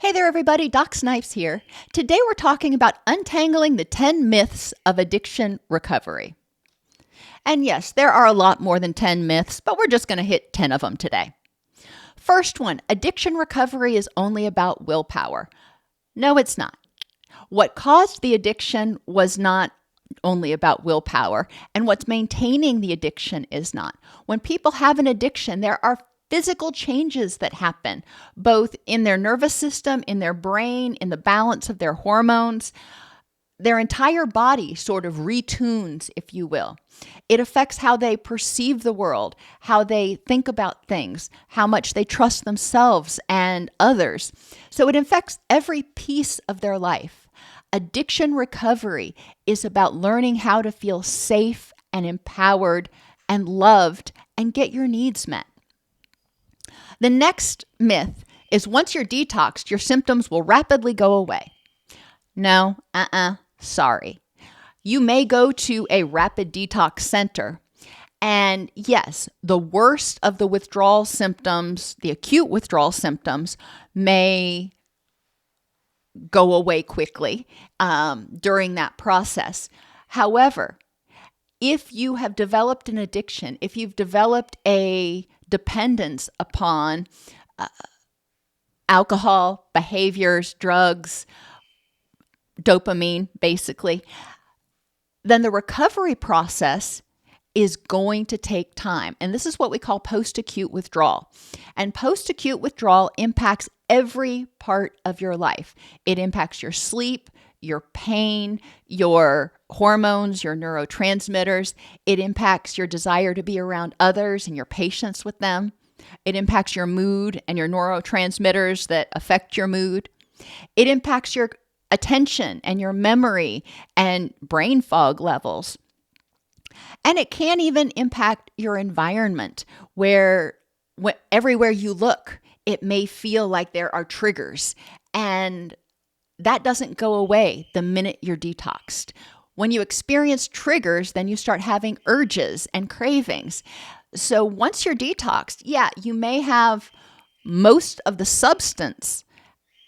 Hey there, everybody. Doc Snipes here. Today we're talking about untangling the 10 myths of addiction recovery. And yes, there are a lot more than 10 myths, but we're just going to hit 10 of them today. First one, addiction recovery is only about willpower. No, it's not. What caused the addiction was not only about willpower, and what's maintaining the addiction is not. When people have an addiction, there are physical changes that happen, both in their nervous system, in their brain, in the balance of their hormones. Their entire body sort of retunes, if you will. It affects how they perceive the world, how they think about things, how much they trust themselves and others. So it affects every piece of their life. Addiction recovery is about learning how to feel safe and empowered and loved and get your needs met. The next myth is once you're detoxed, your symptoms will rapidly go away. No, sorry. You may go to a rapid detox center, and yes, the worst of the withdrawal symptoms, the acute withdrawal symptoms, may go away quickly during that process. However, if you have developed an addiction, if you've developed a dependence upon alcohol, behaviors, drugs, dopamine, basically, then the recovery process is going to take time. And this is what we call post-acute withdrawal. And post-acute withdrawal impacts every part of your life. It impacts your sleep, your pain, your hormones, your neurotransmitters. It impacts your desire to be around others and your patience with them. It impacts your mood and your neurotransmitters that affect your mood. It impacts your attention and your memory and brain fog levels. And it can even impact your environment where everywhere you look, it may feel like there are triggers, and that doesn't go away the minute you're detoxed. When you experience triggers, then you start having urges and cravings. So once you're detoxed, you may have most of the substance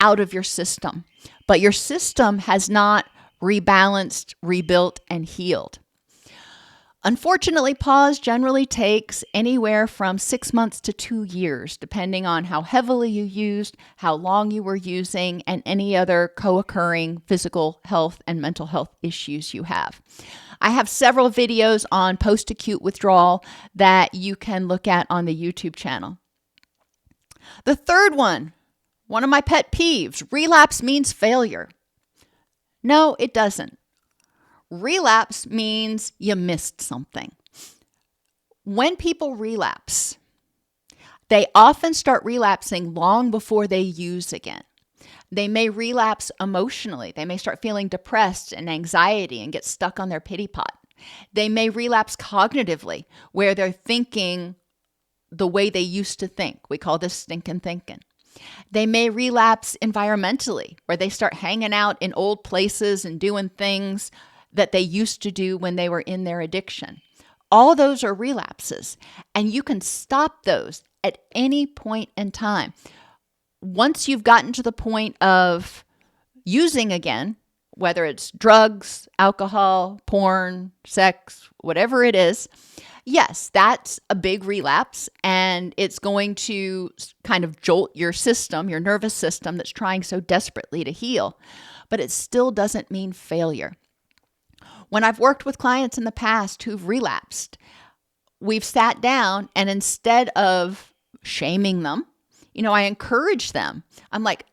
out of your system, but your system has not rebalanced, rebuilt, and healed. Unfortunately, pause generally takes anywhere from 6 months to 2 years, depending on how heavily you used, how long you were using, and any other co-occurring physical health and mental health issues you have. I have several videos on post-acute withdrawal that you can look at on the YouTube channel. The third one of my pet peeves, relapse means failure. No, it doesn't. Relapse means you missed something. When people relapse, they often start relapsing long before they use again. They may relapse emotionally. They may start feeling depressed and anxiety and get stuck on their pity pot. They may relapse cognitively, where they're thinking the way they used to think. We call this stinking thinking. They may relapse environmentally, where they start hanging out in old places and doing things that they used to do when they were in their addiction. All those are relapses, and you can stop those at any point in time. Once you've gotten to the point of using again, whether it's drugs, alcohol, porn, sex, whatever it is, yes, that's a big relapse, and it's going to kind of jolt your system, your nervous system that's trying so desperately to heal, but it still doesn't mean failure. When I've worked with clients in the past who've relapsed, we've sat down, and instead of shaming them, I encourage them. I'm like,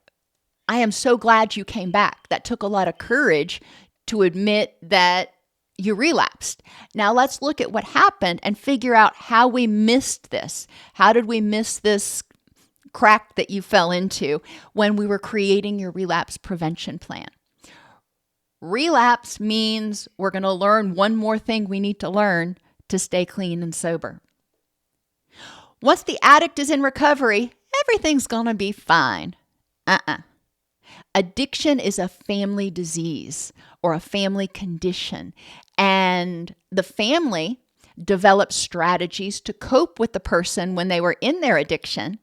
I am so glad you came back. That took a lot of courage to admit that you relapsed. Now let's look at what happened and figure out how we missed this. How did we miss this crack that you fell into when we were creating your relapse prevention plan? Relapse means we're going to learn one more thing we need to learn to stay clean and sober. Once the addict is in recovery, everything's going to be fine. Addiction is a family disease or a family condition, and the family develops strategies to cope with the person when they were in their addiction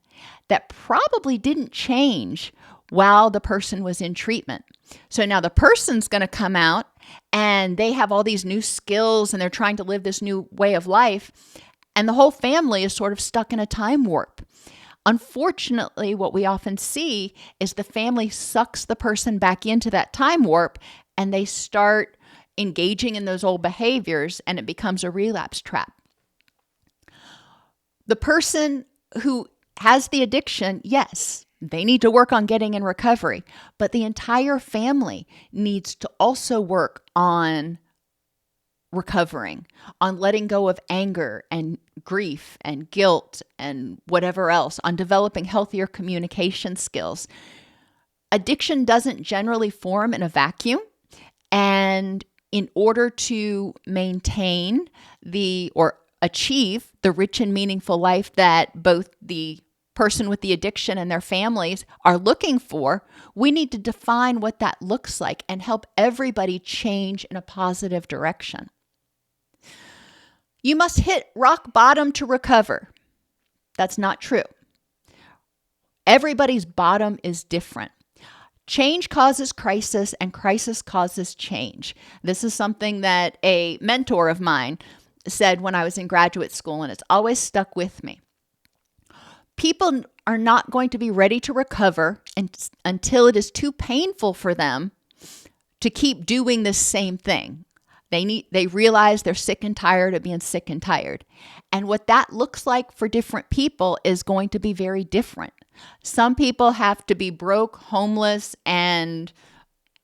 that probably didn't change while the person was in treatment. So now the person's going to come out and they have all these new skills and they're trying to live this new way of life. And the whole family is sort of stuck in a time warp. Unfortunately, what we often see is the family sucks the person back into that time warp and they start engaging in those old behaviors and it becomes a relapse trap. The person who has the addiction, yes, they need to work on getting in recovery, but the entire family needs to also work on recovering, on letting go of anger and grief and guilt and whatever else, on developing healthier communication skills. Addiction doesn't generally form in a vacuum, and in order to maintain or achieve the rich and meaningful life that both the person with the addiction and their families are looking for, we need to define what that looks like and help everybody change in a positive direction. You must hit rock bottom to recover. That's not true. Everybody's bottom is different. Change causes crisis and crisis causes change. This is something that a mentor of mine said when I was in graduate school, and it's always stuck with me. People are not going to be ready to recover until it is too painful for them to keep doing the same thing. They realize they're sick and tired of being sick and tired. And what that looks like for different people is going to be very different. Some people have to be broke, homeless, and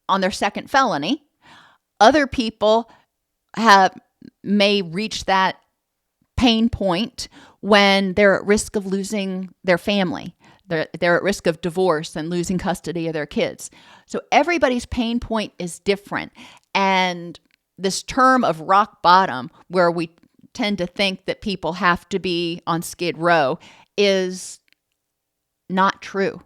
on their second felony. Other people may reach that pain point when they're at risk of losing their family. They're at risk of divorce and losing custody of their kids. So everybody's pain point is different. And this term of rock bottom, where we tend to think that people have to be on Skid Row, is not true.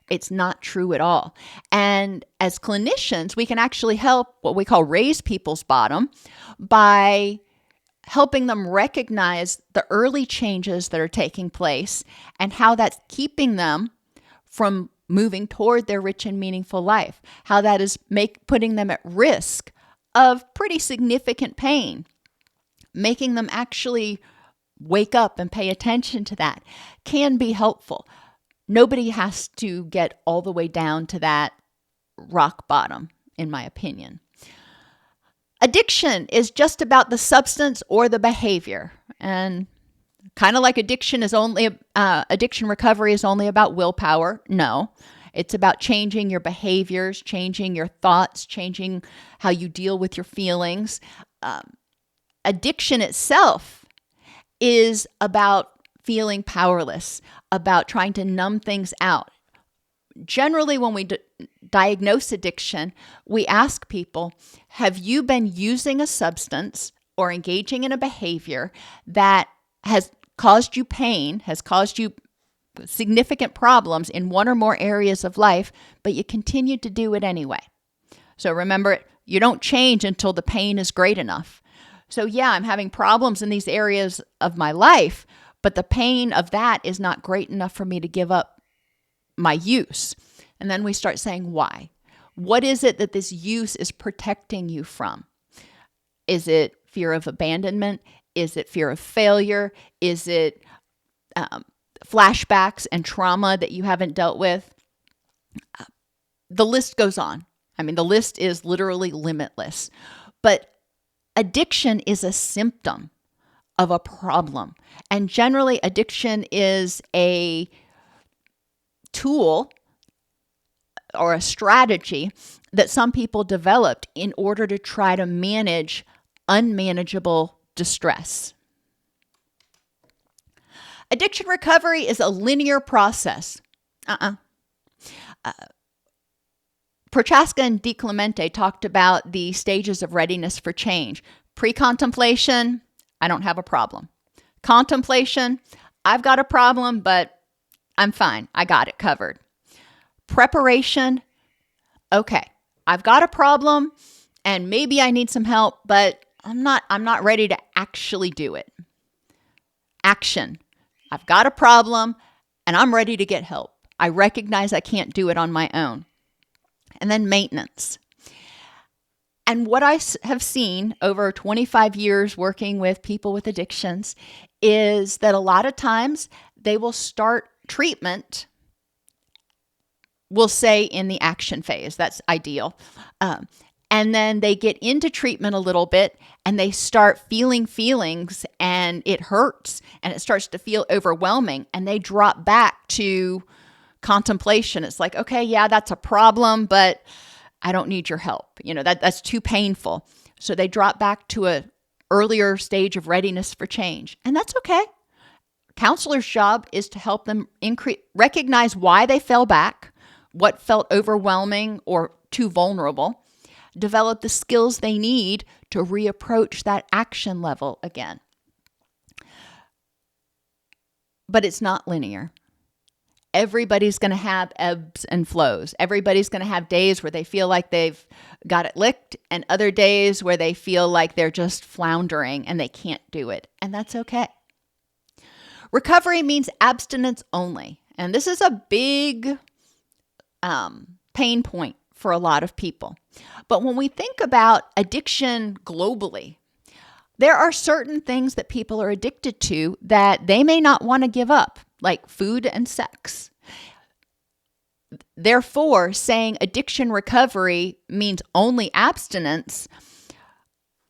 It's not true at all. And as clinicians, we can actually help what we call raise people's bottom by helping them recognize the early changes that are taking place and how that's keeping them from moving toward their rich and meaningful life, how that is putting them at risk of pretty significant pain, making them actually wake up and pay attention to that can be helpful. Nobody has to get all the way down to that rock bottom, in my opinion. Addiction is just about the substance or the behavior. And kind of like addiction recovery is only about willpower. No, it's about changing your behaviors, changing your thoughts, changing how you deal with your feelings. Addiction itself is about feeling powerless, about trying to numb things out. Generally, when we diagnose addiction, we ask people, have you been using a substance or engaging in a behavior that has caused you pain, has caused you significant problems in one or more areas of life, but you continue to do it anyway? So remember, you don't change until the pain is great enough. So yeah, I'm having problems in these areas of my life, but the pain of that is not great enough for me to give up my use. And then we start saying, why? What is it that this use is protecting you from? Is it fear of abandonment? Is it fear of failure? Is it flashbacks and trauma that you haven't dealt with? The list goes on. I mean, the list is literally limitless. But addiction is a symptom of a problem. And generally, addiction is a tool or a strategy that some people developed in order to try to manage unmanageable distress. Addiction recovery is a linear process. Prochaska and DiClemente talked about the stages of readiness for change. Pre-contemplation, I don't have a problem. Contemplation, I've got a problem, but I'm fine. I got it covered. Preparation, okay, I've got a problem and maybe I need some help, but I'm not ready to actually do it. Action, I've got a problem and I'm ready to get help. I recognize I can't do it on my own. And then maintenance. And what I have seen over 25 years working with people with addictions is that a lot of times they will start treatment, we'll say in the action phase. That's ideal. And then they get into treatment a little bit and they start feeling feelings and it hurts and it starts to feel overwhelming and they drop back to contemplation. It's like, okay, yeah, that's a problem, but I don't need your help. That's too painful. So they drop back to an earlier stage of readiness for change. And that's okay. Counselor's job is to help them recognize why they fell back, what felt overwhelming or too vulnerable, develop the skills they need to reapproach that action level again. But it's not linear. Everybody's going to have ebbs and flows. Everybody's going to have days where they feel like they've got it licked and other days where they feel like they're just floundering and they can't do it. And that's okay. Recovery means abstinence only. And this is a big pain point for a lot of people. But when we think about addiction globally, there are certain things that people are addicted to that they may not want to give up, like food and sex. Therefore, saying addiction recovery means only abstinence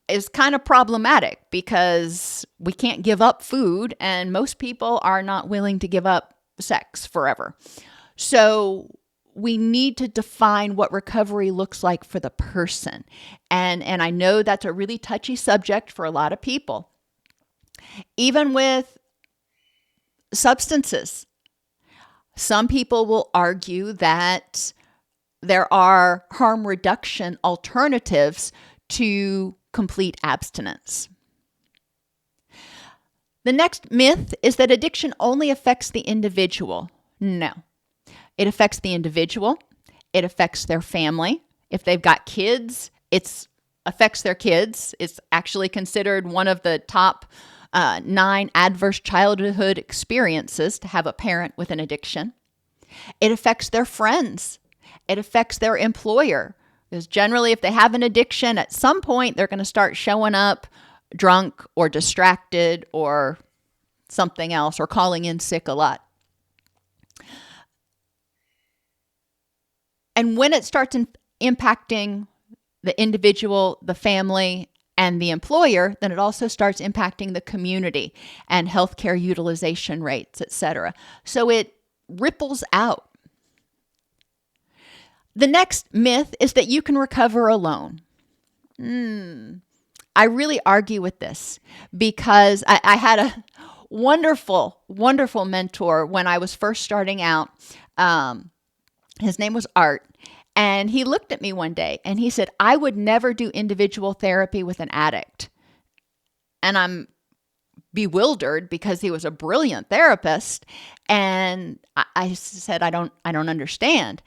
is kind of problematic because we can't give up food and most people are not willing to give up sex forever. So we need to define what recovery looks like for the person. And I know that's a really touchy subject for a lot of people. Even with substances, some people will argue that there are harm reduction alternatives to complete abstinence. The next myth is that addiction only affects the individual. No. It affects the individual. It affects their family. If they've got kids, it affects their kids. It's actually considered one of the top 9 adverse childhood experiences to have a parent with an addiction. It affects their friends. It affects their employer. Because generally, if they have an addiction, at some point, they're going to start showing up drunk or distracted or something else or calling in sick a lot. And when it starts impacting the individual, the family, and the employer, then it also starts impacting the community and healthcare utilization rates, etc. So it ripples out. The next myth is that you can recover alone. I really argue with this because I had a wonderful, wonderful mentor when I was first starting out. His name was Art. And he looked at me one day and he said, I would never do individual therapy with an addict. And I'm bewildered because he was a brilliant therapist. And I said, I don't understand.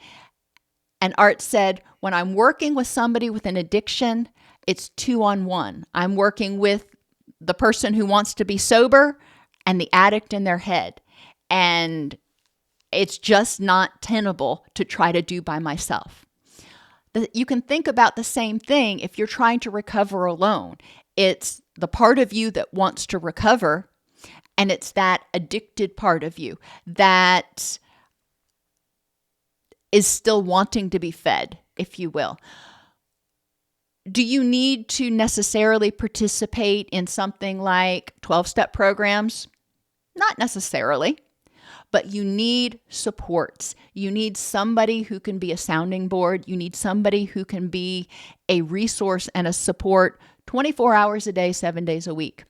And Art said, when I'm working with somebody with an addiction, it's 2-on-1. I'm working with the person who wants to be sober and the addict in their head. And it's just not tenable to try to do by myself. You can think about the same thing if you're trying to recover alone. It's the part of you that wants to recover, and it's that addicted part of you that is still wanting to be fed, if you will. Do you need to necessarily participate in something like 12-step programs? Not necessarily. But you need supports. You need somebody who can be a sounding board. You need somebody who can be a resource and a support 24 hours a day, 7 days a week.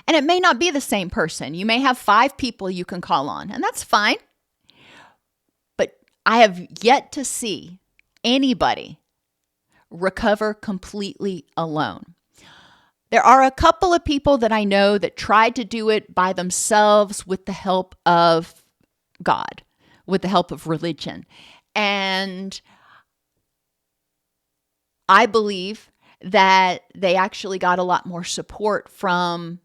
And it may not be the same person. You may have 5 people you can call on, and that's fine. But I have yet to see anybody recover completely alone. There are a couple of people that I know that tried to do it by themselves with the help of God, with the help of religion. And I believe that they actually got a lot more support from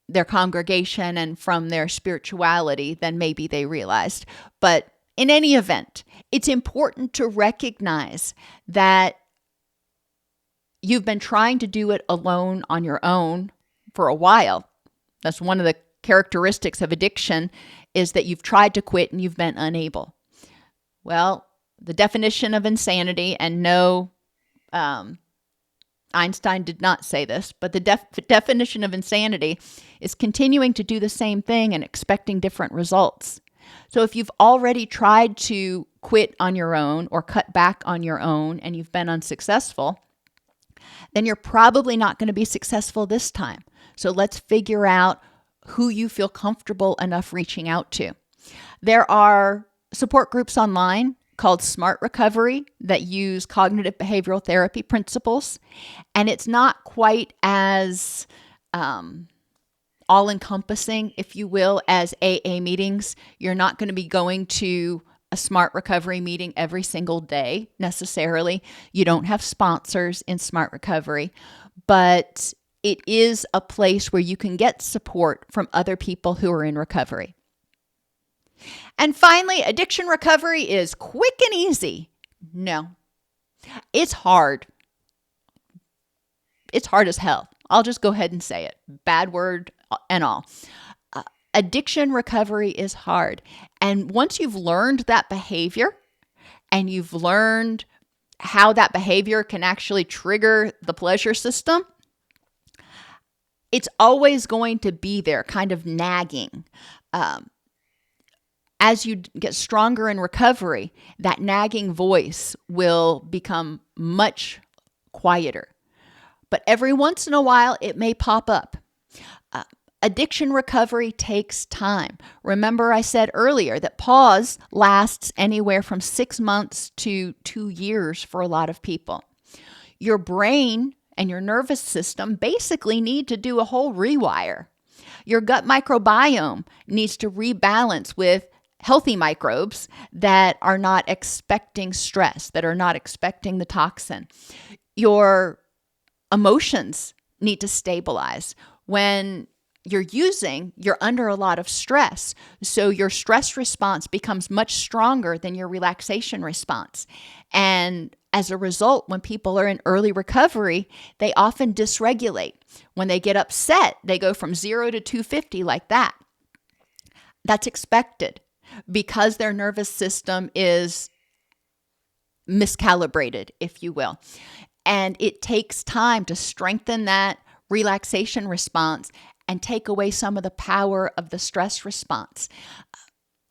their congregation and from their spirituality than maybe they realized. But In any event, it's important to recognize that you've been trying to do it alone on your own for a while. That's one of the characteristics of addiction, is that you've tried to quit and you've been unable. Well, the definition of insanity, and no, Einstein did not say this, but the definition of insanity is continuing to do the same thing and expecting different results. So if you've already tried to quit on your own or cut back on your own and you've been unsuccessful, then you're probably not going to be successful this time. So let's figure out who you feel comfortable enough reaching out to. There are support groups online called Smart Recovery that use cognitive behavioral therapy principles, and it's not quite as all-encompassing, if you will, as AA meetings. You're not going to be going to a Smart Recovery meeting every single day necessarily. You don't have sponsors in Smart Recovery, but it is a place where you can get support from other people who are in recovery. And finally, addiction recovery is quick and easy. No, it's hard. It's hard as hell. I'll just go ahead and say it. Bad word and all. Addiction recovery is hard. And once you've learned that behavior and you've learned how that behavior can actually trigger the pleasure system, it's always going to be there, kind of nagging. As you get stronger in recovery, that nagging voice will become much quieter. But every once in a while, it may pop up. Addiction recovery takes time. Remember, I said earlier that pause lasts anywhere from 6 months to 2 years for a lot of people. Your brain and your nervous system basically need to do a whole rewire. Your gut microbiome needs to rebalance with healthy microbes that are not expecting stress, that are not expecting the toxin. Your emotions need to stabilize. When you're using, you're under a lot of stress. So your stress response becomes much stronger than your relaxation response. And as a result, when people are in early recovery, they often dysregulate. When they get upset, they go from 0 to 250 like that. That's expected because their nervous system is miscalibrated, if you will. And it takes time to strengthen that relaxation response and take away some of the power of the stress response.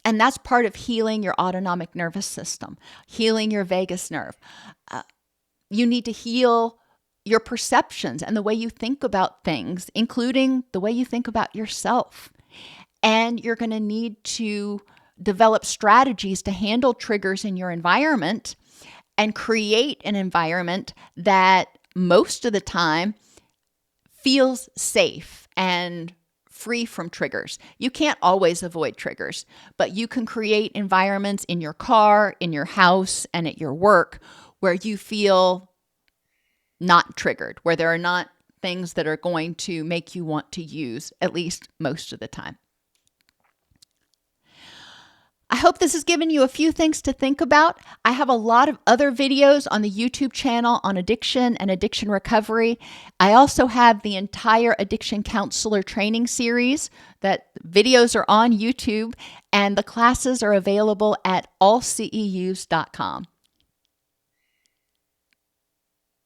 And that's part of healing your autonomic nervous system, healing your vagus nerve. You need to heal your perceptions and the way you think about things, including the way you think about yourself. And you're going to need to develop strategies to handle triggers in your environment and create an environment that most of the time feels safe and free from triggers. You can't always avoid triggers, but you can create environments in your car, in your house, and at your work where you feel not triggered, where there are not things that are going to make you want to use, at least most of the time. I hope this has given you a few things to think about. I have a lot of other videos on the YouTube channel on addiction and addiction recovery. I also have the entire addiction counselor training series. That videos are on YouTube, and the classes are available at allceus.com.